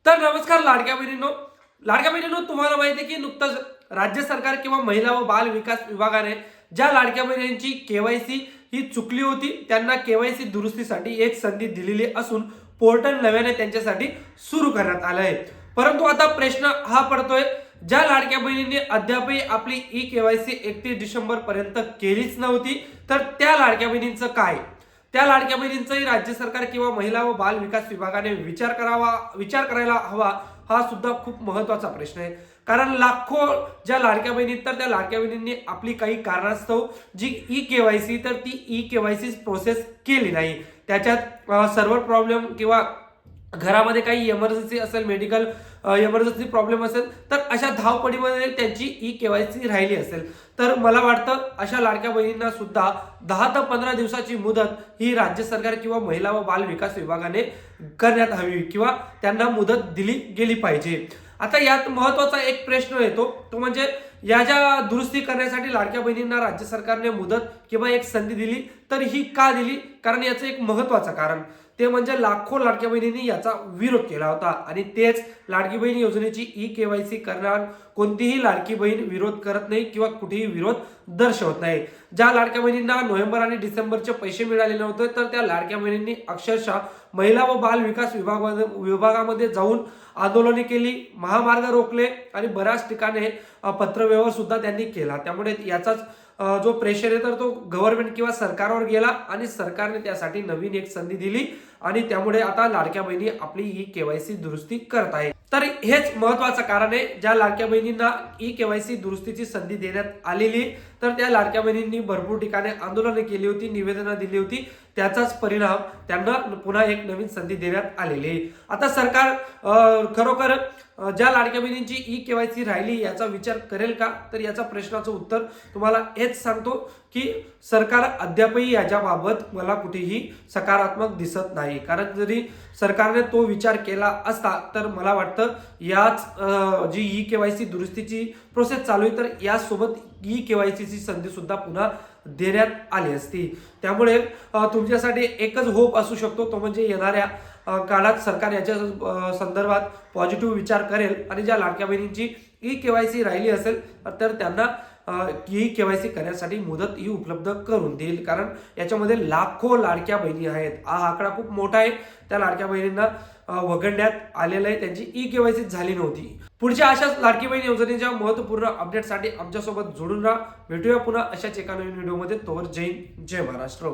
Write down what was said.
तर नमस्कार लाडक्या बहिणींनो तुम्हाला माहिती आहे की नुकतंच राज्य सरकार किंवा महिला व बाल विकास विभागाने ज्या लाडक्या बहिणींची केवायसी ही चुकली होती त्यांना केवायसी दुरुस्तीसाठी एक संधी दिलेली असून पोर्टल नव्याने त्यांच्यासाठी सुरू करण्यात आलं आहे. परंतु आता प्रश्न हा पडतोय, ज्या लाडक्या बहिणींनी अद्यापही आपली ई केवायसी 31 डिसेंबर पर्यंत केलीच नव्हती तर त्या लाडक्या बहिणींचं काय? त्या लाडक्या बहिणींचाही राज्य सरकार किंवा महिला व बाल विकास विभागाने विचार करायला हवा. हा सुद्धा खूप महत्वाचा प्रश्न आहे. कारण लाखो ज्या लाडक्या बहिणी तर त्या लाडक्या बहिणींनी आपली काही कारणास्तव जी ई केवायसी तर ती ई केवायसी प्रोसेस केली नाही. त्याच्यात सर्व्हर प्रॉब्लेम किंवा घरामध्ये काही इमर्जन्सी असेल, मेडिकल इमर्जन्सी प्रॉब्लेम असेल, तर अशा धावपडीमध्ये त्यांची ई केवायसी राहिली असेल तर मला वाटतं अशा लाडक्या बहिणींना सुद्धा 10 ते 15 दिवसाची मुदत ही राज्य सरकार किंवा महिला व बाल विकास विभागाने करण्यात हवी किंवा त्यांना मुदत दिली गेली पाहिजे. आता यात महत्वाचा एक प्रश्न येतो, तो म्हणजे या ज्या दुरुस्ती करण्यासाठी लाडक्या बहिणींना राज्य सरकारने मुदत किंवा एक संधी दिली तर ही का दिली? कारण याचं एक महत्वाचं कारण ते म्हणजे लाखो लाडक्या बहिणींनी याचा विरोध केला होता आणि तेच लाडकी बहीण योजनेची ई केवायसी करणार कोणतीही लाडकी बहीण विरोध करत नाही किंवा कुठेही विरोध दर्शवत नाही. ज्या लाडक्या बहिणींना नोव्हेंबर आणि डिसेंबरचे पैसे मिळाले नव्हते तर त्या लाडक्या बहिणींनी अक्षरशः महिला व बाल विकास विभागामध्ये जाऊन आंदोलने केली, महामार्ग रोखले आणि बऱ्याच ठिकाणी पत्रव्यवहार सुद्धा त्यांनी केला. त्यामुळे याचाच जो प्रेशर आहे तर तो गव्हर्नमेंट किंवा सरकारवर गेला आणि सरकारने त्यासाठी नवीन एक संधी दिली आणि त्यामुळे आता लाडक्या बहिणी आपली ई केवायसी दुरुस्ती करत आहे. तर हेच महत्वाचं कारण आहे. ज्या लाडक्या बहिणींना ई केवायसी दुरुस्तीची संधी देण्यात आलेली तर त्या लाडक्या बहिणींनी भरपूर ठिकाणी आंदोलने केली होती, निवेदनं दिली होती, त्याचाच परिणाम त्यांना पुन्हा एक नवीन संधी देण्यात आलेली आहे. आता सरकार खरोखर ज्या लाडक्या बहिणींची ई केवायसी राहिली याचा विचार करेल का? तर याचा प्रश्नाचं उत्तर तुम्हाला हेच सांगतो की सरकार अद्यापही याच्याबाबत मला कुठेही सकारात्मक दिसत नाही. कारण जरी सरकारने तो विचार केला असता तर मला वाटतं याच जी ई केवायसी दुरुस्तीची प्रोसेस चालू आहे तर यासोबत ई केवायसीची संधी सुद्धा पुन्हा देण्यात आली असती. त्यामुळे तुमच्यासाठी एकच होप असू शकतो, तो म्हणजे येणाऱ्या काळात सरकार याच्या संदर्भात पॉझिटिव्ह विचार करेल आणि ज्या लाडक्या बहिणींची ई केवायसी राहिली असेल तर त्यांना ई केवायसी करण्यासाठी मुदत ही उपलब्ध करून देईल. कारण याच्यामध्ये लाखो लाडक्या बहिणी आहेत, हा आकडा खूप मोठा आहे. त्या लाडक्या बहिणींना वगळण्यात आलेलं आहे, त्यांची ई केवायसी झाली नव्हती. पुढच्या अशाच लाडकी बहीण योजनेच्या महत्वपूर्ण अपडेटसाठी आमच्यासोबत जोडून राहा. भेटूया पुन्हा अशाच एका नवीन व्हिडिओमध्ये. तोवर जय हिंद, जय महाराष्ट्र.